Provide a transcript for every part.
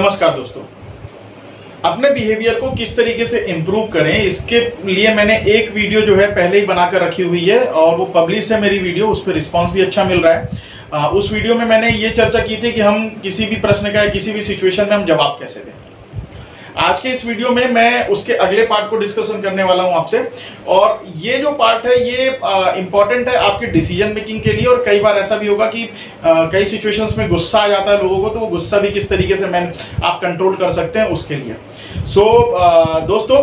नमस्कार दोस्तों। अपने बिहेवियर को किस तरीके से इम्प्रूव करें, इसके लिए मैंने एक वीडियो जो है पहले ही बनाकर रखी हुई है और वो पब्लिश है मेरी वीडियो। उस पर रिस्पांस भी अच्छा मिल रहा है। उस वीडियो में मैंने ये चर्चा की थी कि हम किसी भी प्रश्न का या किसी भी सिचुएशन में हम जवाब कैसे दें। आज के इस वीडियो में मैं उसके अगले पार्ट को डिस्कशन करने वाला हूं आपसे। और ये जो पार्ट है ये इम्पॉर्टेंट है आपके डिसीजन मेकिंग के लिए। और कई बार ऐसा भी होगा कि कई सिचुएशंस में गुस्सा आ जाता है लोगों को, तो वो गुस्सा भी किस तरीके से आप कंट्रोल कर सकते हैं उसके लिए। दोस्तों,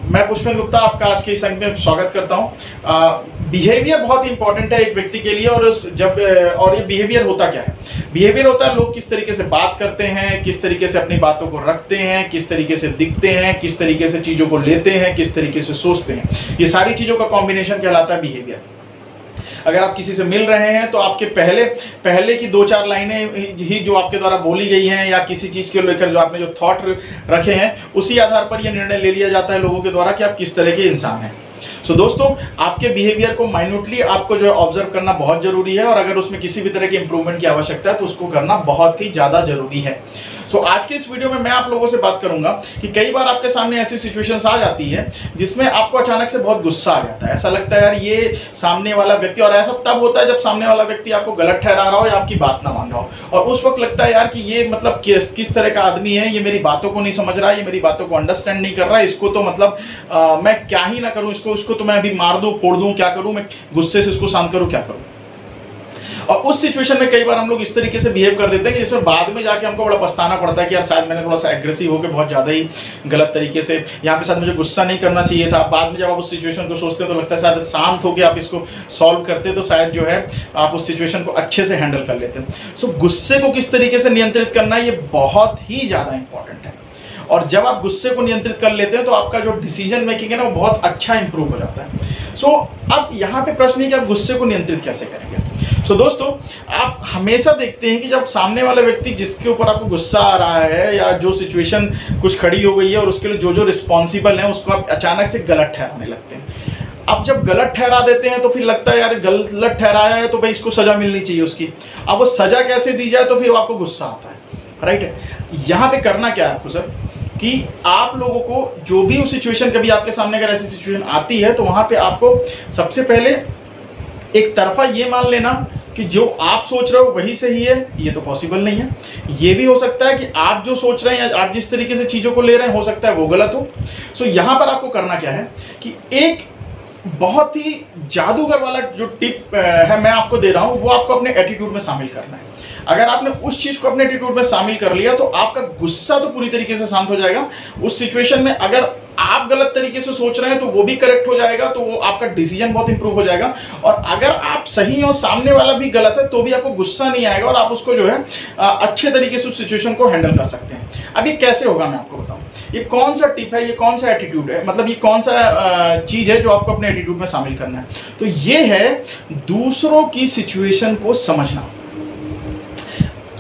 मैं पुष्पेंद्र गुप्ता आपका आज के इस अंक में स्वागत करता हूँ। बिहेवियर बहुत इंपॉर्टेंट है एक व्यक्ति के लिए। और ये बिहेवियर होता क्या है? बिहेवियर होता है लोग किस तरीके से बात करते हैं, किस तरीके से अपनी बातों को रखते हैं, किस तरीके से दिखते हैं, किस तरीके से चीज़ों को लेते हैं, किस तरीके से सोचते हैं। ये सारी चीज़ों का कॉम्बिनेशन कहलाता है बिहेवियर। अगर आप किसी से मिल रहे हैं तो आपके पहले की 2-4 लाइनें ही जो आपके द्वारा बोली गई हैं या किसी चीज़ के लेकर जो आपने जो थॉट रखे हैं, उसी आधार पर यह निर्णय ले लिया जाता है लोगों के द्वारा कि आप किस तरह के इंसान हैं। दोस्तों, आपके बिहेवियर को माइन्यूटली आपको जो है ऑब्जर्व करना बहुत जरूरी है। और अगर उसमें किसी भी तरह के इंप्रूवमेंट की आवश्यकता है तो उसको करना बहुत ही ज़्यादा जरूरी है। आज के इस वीडियो में मैं आप लोगों से बात करूंगा कि कई बार आपके सामने ऐसी सिचुएशंस आ जाती है जिसमें आपको अचानक से बहुत गुस्सा आ जाता है। ऐसा लगता है यार ये सामने वाला व्यक्ति, और ऐसा तब होता है जब सामने वाला व्यक्ति आपको गलत ठहरा रहा हो या आपकी बात ना मान रहा हो। और उस वक्त लगता है यार कि ये मतलब किस तरह का आदमी है, ये मेरी बातों को नहीं समझ रहा है, ये मेरी बातों को अंडरस्टैंड नहीं कर रहा है, इसको तो मतलब मैं क्या ही ना करूं, इसको तो मैं अभी मार दूं, फोड़ दूं, क्या करूं, मैं गुस्से से इसको शांत करूं, क्या करूं। और उस सिचुएशन में कई बार हम लोग इस तरीके से बिहेव कर देते हैं कि इसमें बाद में जाके हमको बड़ा पछताना पड़ता है कि यार शायद मैंने थोड़ा सा एग्रेसिव होकर बहुत ज़्यादा ही गलत तरीके से यहाँ पे शायद मुझे गुस्सा नहीं करना चाहिए था। बाद में जब आप उस सिचुएशन को सोचते हैं तो लगता है शायद शांत होकर आप इसको सॉल्व करते तो शायद जो है आप उस सिचुएशन को अच्छे से हैंडल कर लेते हैं। गुस्से को किस तरीके से नियंत्रित करना है ये बहुत ही ज़्यादा इंपॉर्टेंट है। और जब आप गुस्से को नियंत्रित कर लेते हैं तो आपका जो डिसीजन मेकिंग है ना वो बहुत अच्छा इंप्रूव हो जाता है। अब यहाँ पे प्रश्न है कि आप गुस्से को नियंत्रित कैसे करेंगे। दोस्तों, आप हमेशा देखते हैं कि जब सामने वाला व्यक्ति जिसके ऊपर आपको गुस्सा आ रहा है या जो सिचुएशन कुछ खड़ी हो गई है और उसके लिए जो रिस्पॉन्सिबल है उसको आप अचानक से गलत ठहराने लगते हैं। अब जब गलत ठहरा देते हैं तो फिर लगता है यार गलत ठहराया है तो भाई इसको सजा मिलनी चाहिए उसकी। अब वो सजा कैसे दी जाए तो फिर आपको गुस्सा आता है, राइट है। यहाँ पे करना क्या है आपको सर कि आप लोगों को जो भी उस सिचुएशन, कभी आपके सामने अगर ऐसी सिचुएशन आती है तो वहाँ पे आपको सबसे पहले एक तरफा ये मान लेना कि जो आप सोच रहे हो वही सही है, ये तो पॉसिबल नहीं है। ये भी हो सकता है कि आप जो सोच रहे हैं या आप जिस तरीके से चीज़ों को ले रहे हैं हो सकता है वो गलत हो। यहाँ पर आपको करना क्या है कि एक बहुत ही जादूगर वाला जो टिप है मैं आपको दे रहा हूँ, वो आपको अपने एटीट्यूड में शामिल करना है। अगर आपने उस चीज़ को अपने एटीट्यूड में शामिल कर लिया तो आपका गुस्सा तो पूरी तरीके से शांत हो जाएगा। उस सिचुएशन में अगर आप गलत तरीके से सोच रहे हैं तो वो भी करेक्ट हो जाएगा, तो वो आपका डिसीजन बहुत इंप्रूव हो जाएगा। और अगर आप सही और सामने वाला भी गलत है तो भी आपको गुस्सा नहीं आएगा और आप उसको जो है अच्छे तरीके से उस सिचुएशन को हैंडल कर सकते हैं। अब ये कैसे होगा मैं आपको बताऊँ। ये कौन सा टिप है, ये कौन सा एटीट्यूड है, मतलब ये कौन सा चीज़ है जो आपको अपने एटीट्यूड में शामिल करना है। तो ये है दूसरों की सिचुएशन को समझना।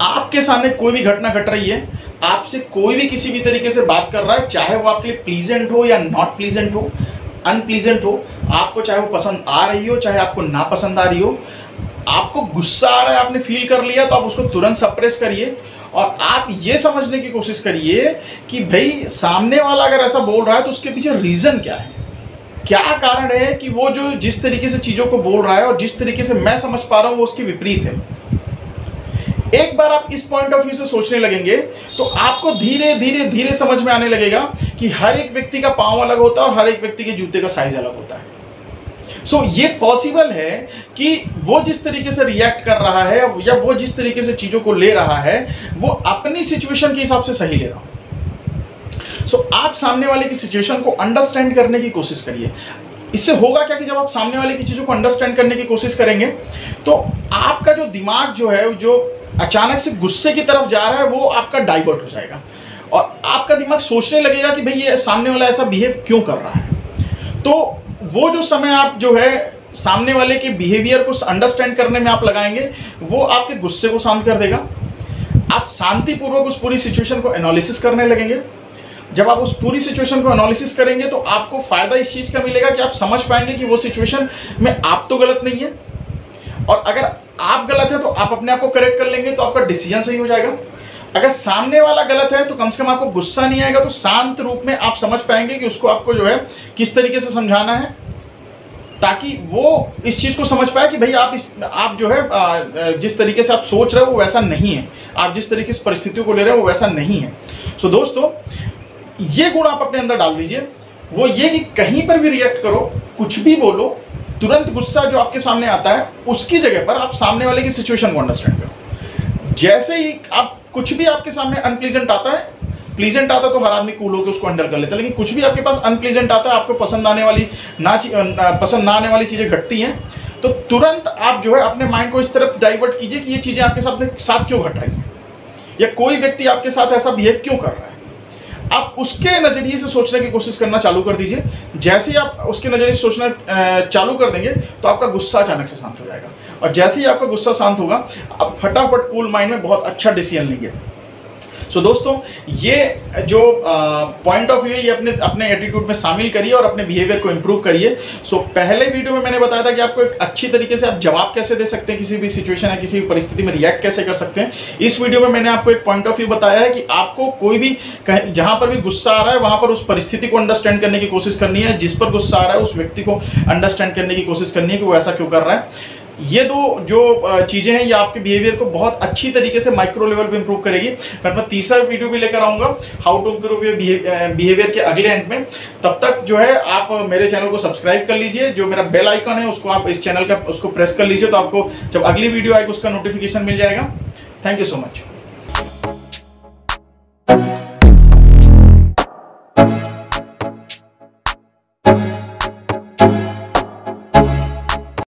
आपके सामने कोई भी घटना घट रही है, आपसे कोई भी किसी भी तरीके से बात कर रहा है, चाहे वो आपके लिए प्लीजेंट हो या नॉट प्लीजेंट हो, अनप्लीजेंट हो, आपको चाहे वो पसंद आ रही हो चाहे आपको ना पसंद आ रही हो, आपको गुस्सा आ रहा है, आपने फील कर लिया तो आप उसको तुरंत सप्रेस करिए और आप ये समझने की कोशिश करिए कि भाई सामने वाला अगर ऐसा बोल रहा है तो उसके पीछे रीज़न क्या है, क्या कारण है कि वो जो जिस तरीके से चीज़ों को बोल रहा है और जिस तरीके से मैं समझ पा रहा हूँ वो उसकी विपरीत है। एक बार आप इस पॉइंट ऑफ व्यू से सोचने लगेंगे तो आपको धीरे धीरे धीरे समझ में आने लगेगा कि हर एक व्यक्ति का पाँव अलग होता है और हर एक व्यक्ति के जूते का साइज अलग होता है। ये पॉसिबल है कि वो जिस तरीके से रिएक्ट कर रहा है या वो जिस तरीके से चीज़ों को ले रहा है वो अपनी सिचुएशन के हिसाब से सही ले रहा हो। आप सामने वाले की सिचुएशन को अंडरस्टैंड करने की कोशिश करिए। इससे होगा क्या कि जब आप सामने वाले की चीज़ों को अंडरस्टैंड करने की कोशिश करेंगे तो आपका जो दिमाग जो है जो अचानक से गुस्से की तरफ जा रहा है वो आपका डाइवर्ट हो जाएगा और आपका दिमाग सोचने लगेगा कि भाई ये सामने वाला ऐसा बिहेव क्यों कर रहा है। तो वो जो समय आप जो है सामने वाले के बिहेवियर को अंडरस्टैंड करने में आप लगाएंगे वो आपके गुस्से को शांत कर देगा। आप शांतिपूर्वक उस पूरी सिचुएशन को एनालिसिस करने लगेंगे। जब आप उस पूरी सिचुएशन को एनालिसिस करेंगे तो आपको फ़ायदा इस चीज़ का मिलेगा कि आप समझ पाएंगे कि वो सिचुएशन में आप तो गलत नहीं है, और अगर आप गलत है तो आप अपने आप को करेक्ट कर लेंगे तो आपका डिसीजन सही हो जाएगा। अगर सामने वाला गलत है तो कम से कम आपको गुस्सा नहीं आएगा, तो शांत रूप में आप समझ पाएंगे कि उसको आपको जो है किस तरीके से समझाना है, ताकि वो इस चीज़ को समझ पाए कि भाई आप जो है जिस तरीके से आप सोच रहे हो वो वैसा नहीं है, आप जिस तरीके से परिस्थितियों को ले रहे हो वो वैसा नहीं है। सो दोस्तों, ये गुण आप अपने अंदर डाल दीजिए। वो ये कि कहीं पर भी रिएक्ट करो, कुछ भी बोलो, तुरंत गुस्सा जो आपके सामने आता है उसकी जगह पर आप सामने वाले की सिचुएशन को अंडरस्टैंड करो। जैसे ही आप कुछ भी आपके सामने अनप्लीजेंट आता है, प्लीजेंट आता तो हर आदमी कूल होकर उसको हैंडल कर लेता है, लेकिन कुछ भी आपके पास अनप्लीजेंट आता है, आपको पसंद ना आने वाली चीज़ें घटती हैं, तो तुरंत आप जो है अपने माइंड को इस तरफ डाइवर्ट कीजिए कि ये चीज़ें आपके साथ क्यों घट रही हैं, या कोई व्यक्ति आपके साथ ऐसा बिहेव क्यों कर रहा है। आप उसके नज़रिए से सोचने की कोशिश करना चालू कर दीजिए। जैसे ही आप उसके नज़रिए से सोचना चालू कर देंगे तो आपका गुस्सा अचानक से शांत हो जाएगा, और जैसे ही आपका गुस्सा शांत होगा आप फटाफट कूल माइंड में बहुत अच्छा डिसीजन लेंगे। सो दोस्तों, ये जो पॉइंट ऑफ व्यू है ये अपने एटीट्यूड में शामिल करिए और अपने बिहेवियर को इम्प्रूव करिए। सो पहले वीडियो में मैंने बताया था कि आपको एक अच्छी तरीके से आप जवाब कैसे दे सकते हैं, किसी भी सिचुएशन या किसी भी परिस्थिति में रिएक्ट कैसे कर सकते हैं। इस वीडियो में मैंने आपको एक पॉइंट ऑफ व्यू बताया है कि आपको कोई भी जहां पर भी गुस्सा आ रहा है वहां पर उस परिस्थिति को अंडरस्टैंड करने की कोशिश करनी है, जिस पर गुस्सा आ रहा है उस व्यक्ति को अंडरस्टैंड करने की कोशिश करनी है कि वो ऐसा क्यों कर रहा है। ये दो जो चीज़ें हैं ये आपके बिहेवियर को बहुत अच्छी तरीके से माइक्रो लेवल पे इंप्रूव करेगी। मैं अपना तीसरा वीडियो भी लेकर आऊँगा how to improve your behaviour के अगले अंक में। तब तक जो है आप मेरे चैनल को सब्सक्राइब कर लीजिए, जो मेरा बेल आइकन है उसको आप इस चैनल का उसको प्रेस कर लीजिए, तो आपको जब अगली वीडियो आएगी उसका नोटिफिकेशन मिल जाएगा। Thank you so much.